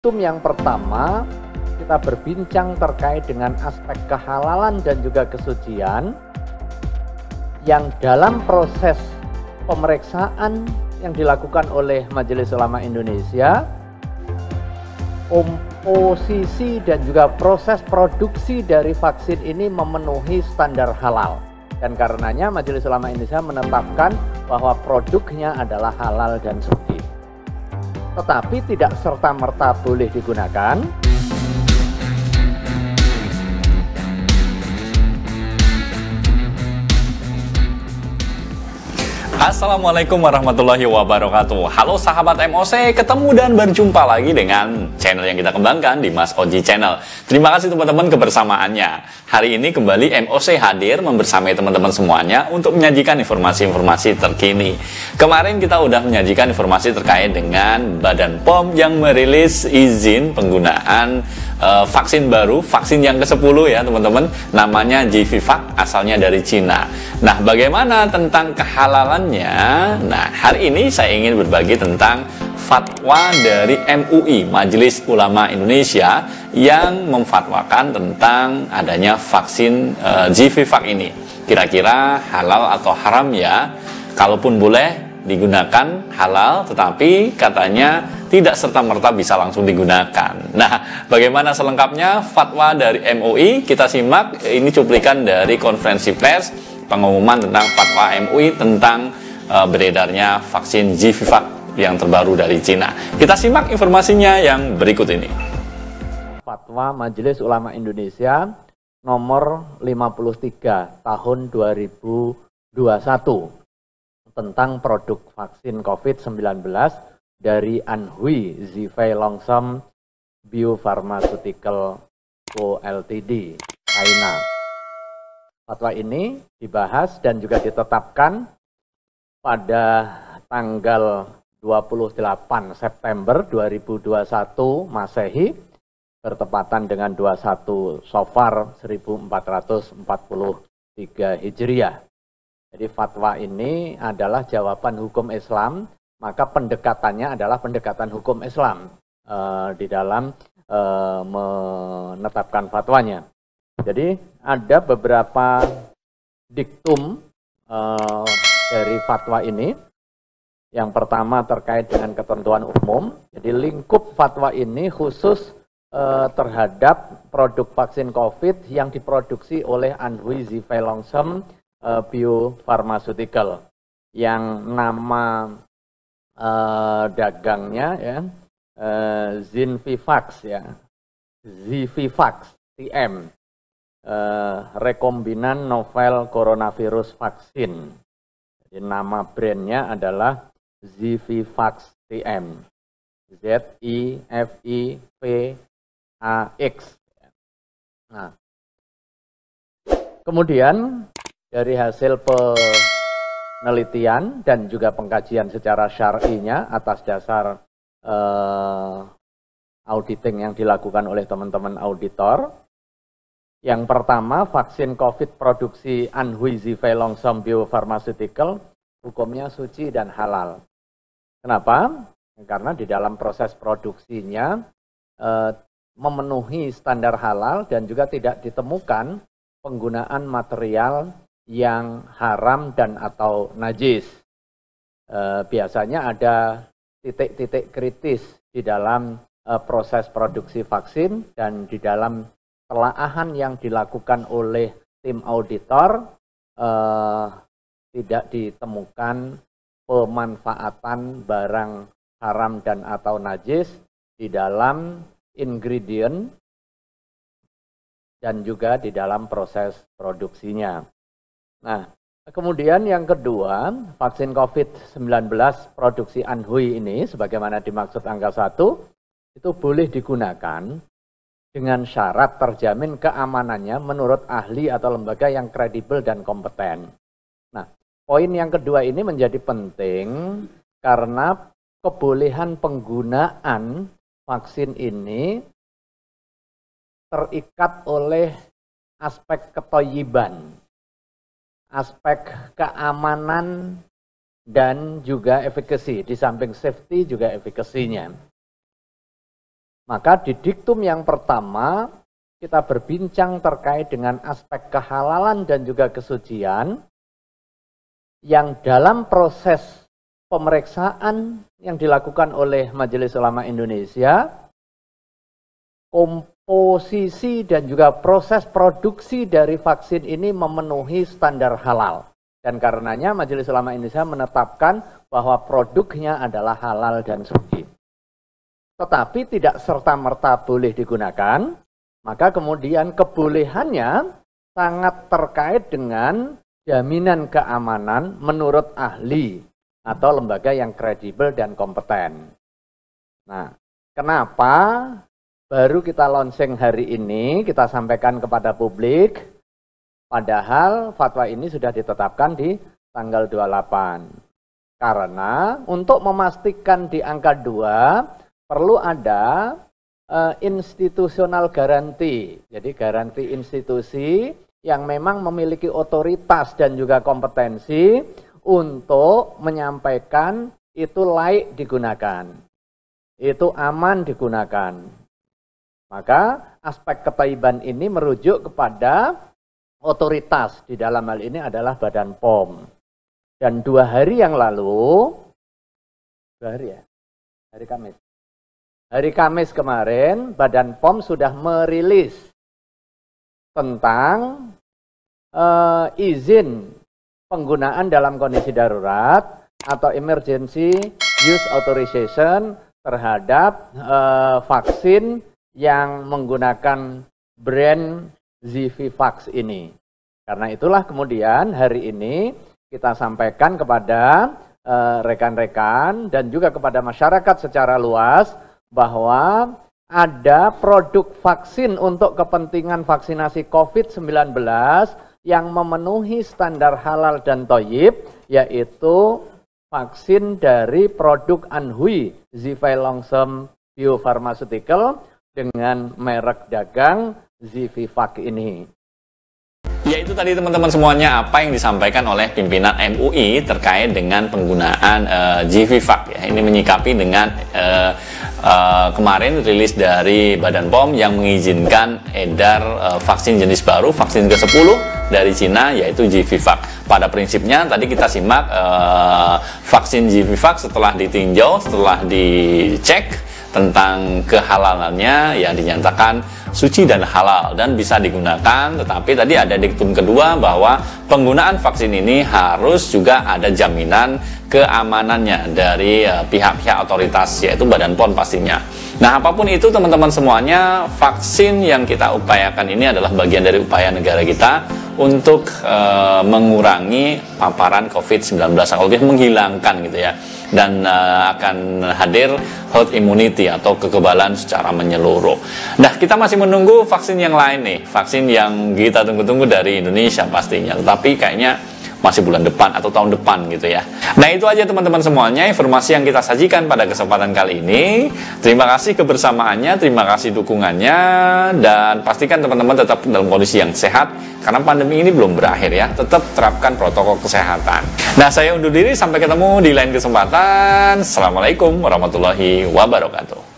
Diktum yang pertama, kita berbincang terkait dengan aspek kehalalan dan juga kesucian yang dalam proses pemeriksaan yang dilakukan oleh Majelis Ulama Indonesia, komposisi dan juga proses produksi dari vaksin ini memenuhi standar halal. Dan karenanya Majelis Ulama Indonesia menetapkan bahwa produknya adalah halal dan suci. Tetapi tidak serta-merta boleh digunakan. Assalamualaikum warahmatullahi wabarakatuh. Halo sahabat MOC, ketemu dan berjumpa lagi dengan channel yang kita kembangkan di Mas Oji Channel. Terima kasih teman-teman kebersamaannya. Hari ini kembali MOC hadir membersamai teman-teman semuanya untuk menyajikan informasi-informasi terkini. Kemarin kita udah menyajikan informasi terkait dengan Badan POM yang merilis izin penggunaan vaksin baru, vaksin yang ke-10 ya teman-teman, namanya JVVac, asalnya dari Cina. Nah, bagaimana tentang kehalalannya? Nah, hari ini saya ingin berbagi tentang fatwa dari MUI, Majelis Ulama Indonesia, yang memfatwakan tentang adanya vaksin JVVac ini. Kira-kira halal atau haram ya? Kalaupun boleh digunakan halal, tetapi katanya tidak serta-merta bisa langsung digunakan. Nah, bagaimana selengkapnya fatwa dari MUI? Kita simak, ini cuplikan dari konferensi pers pengumuman tentang fatwa MUI tentang beredarnya vaksin JVVac yang terbaru dari Cina. Kita simak informasinya yang berikut ini. Fatwa Majelis Ulama Indonesia nomor 53 tahun 2021 tentang produk vaksin COVID-19 dari Anhui Zhifei Longshan Biopharmaceutical Co. Ltd. China. Fatwa ini dibahas dan juga ditetapkan pada tanggal 28 September 2021 Masehi bertepatan dengan 21 Safar 1443 Hijriah. Jadi fatwa ini adalah jawaban hukum Islam, maka pendekatannya adalah pendekatan hukum Islam di dalam menetapkan fatwanya. Jadi ada beberapa diktum dari fatwa ini. Yang pertama terkait dengan ketentuan umum. Jadi lingkup fatwa ini khusus terhadap produk vaksin COVID yang diproduksi oleh Anhui Zhifei Longshan Biopharmaceutical, yang nama dagangnya ya JVVac ya, JVVac TM, rekombinan novel coronavirus vaksin. Jadi nama brandnya adalah JVVac TM, ZIVIVAX. Nah, kemudian dari hasil penelitian dan juga pengkajian secara syar'inya atas dasar auditing yang dilakukan oleh teman-teman auditor. Yang pertama, vaksin COVID produksi Anhui Zhifei Longshan Biopharmaceutical hukumnya suci dan halal. Kenapa? Karena di dalam proses produksinya memenuhi standar halal dan juga tidak ditemukan penggunaan material yang haram dan atau najis. Biasanya ada titik-titik kritis di dalam proses produksi vaksin, dan di dalam telaahan yang dilakukan oleh tim auditor tidak ditemukan pemanfaatan barang haram dan atau najis di dalam ingredient dan juga di dalam proses produksinya. Nah, kemudian yang kedua, vaksin COVID-19 produksi Anhui ini, sebagaimana dimaksud angka 1, itu boleh digunakan dengan syarat terjamin keamanannya menurut ahli atau lembaga yang kredibel dan kompeten. Nah, poin yang kedua ini menjadi penting karena kebolehan penggunaan vaksin ini terikat oleh aspek ketoyiban, aspek keamanan dan juga efekasi. Di samping safety juga efekasinya. Maka di diktum yang pertama, kita berbincang terkait dengan aspek kehalalan dan juga kesucian yang dalam proses pemeriksaan yang dilakukan oleh Majelis Ulama Indonesia, komposisi dan juga proses produksi dari vaksin ini memenuhi standar halal. Dan karenanya Majelis Ulama Indonesia menetapkan bahwa produknya adalah halal dan suci. Tetapi tidak serta-merta boleh digunakan, maka kemudian kebolehannya sangat terkait dengan jaminan keamanan menurut ahli atau lembaga yang kredibel dan kompeten. Nah, kenapa baru kita launching hari ini, kita sampaikan kepada publik, padahal fatwa ini sudah ditetapkan di tanggal 28. Karena untuk memastikan di angka 2, perlu ada institusional garanti. Jadi garanti institusi yang memang memiliki otoritas dan juga kompetensi untuk menyampaikan itu layak digunakan. Itu aman digunakan. Maka aspek ketaiban ini merujuk kepada otoritas. Di dalam hal ini adalah Badan POM. Dan 2 hari yang lalu, 2 hari ya? Hari Kamis. Hari Kamis kemarin, Badan POM sudah merilis tentang izin penggunaan dalam kondisi darurat atau emergency use authorization terhadap vaksin yang menggunakan brand Zivivax ini. Karena itulah kemudian hari ini kita sampaikan kepada rekan-rekan dan juga kepada masyarakat secara luas bahwa ada produk vaksin untuk kepentingan vaksinasi COVID-19 yang memenuhi standar halal dan thayyib, yaitu vaksin dari produk Anhui Zhifei Longshem Biopharmaceutical dengan merek dagang Zivivax ini. Ya, itu tadi teman-teman semuanya apa yang disampaikan oleh pimpinan MUI terkait dengan penggunaan Zivivax. Ya. Ini menyikapi dengan kemarin rilis dari Badan POM yang mengizinkan edar vaksin jenis baru, vaksin ke-10 dari Cina, yaitu Zivivax. Pada prinsipnya tadi kita simak vaksin Zivivax setelah ditinjau, setelah dicek tentang kehalalannya, ya dinyatakan suci dan halal dan bisa digunakan. Tetapi tadi ada diktum kedua bahwa penggunaan vaksin ini harus juga ada jaminan keamanannya dari pihak-pihak otoritas, yaitu Badan POM pastinya. Nah, apapun itu teman-teman semuanya, vaksin yang kita upayakan ini adalah bagian dari upaya negara kita untuk mengurangi paparan COVID-19, atau lebih menghilangkan gitu ya. Dan akan hadir herd immunity atau kekebalan secara menyeluruh. Nah, kita masih menunggu vaksin yang lain nih, vaksin yang kita tunggu-tunggu dari Indonesia pastinya, tapi kayaknya masih bulan depan atau tahun depan gitu ya. Nah, itu aja teman-teman semuanya informasi yang kita sajikan pada kesempatan kali ini. Terima kasih kebersamaannya, terima kasih dukungannya, dan pastikan teman-teman tetap dalam kondisi yang sehat karena pandemi ini belum berakhir ya. Tetap terapkan protokol kesehatan. Nah, saya undur diri, sampai ketemu di lain kesempatan. Assalamualaikum warahmatullahi wabarakatuh.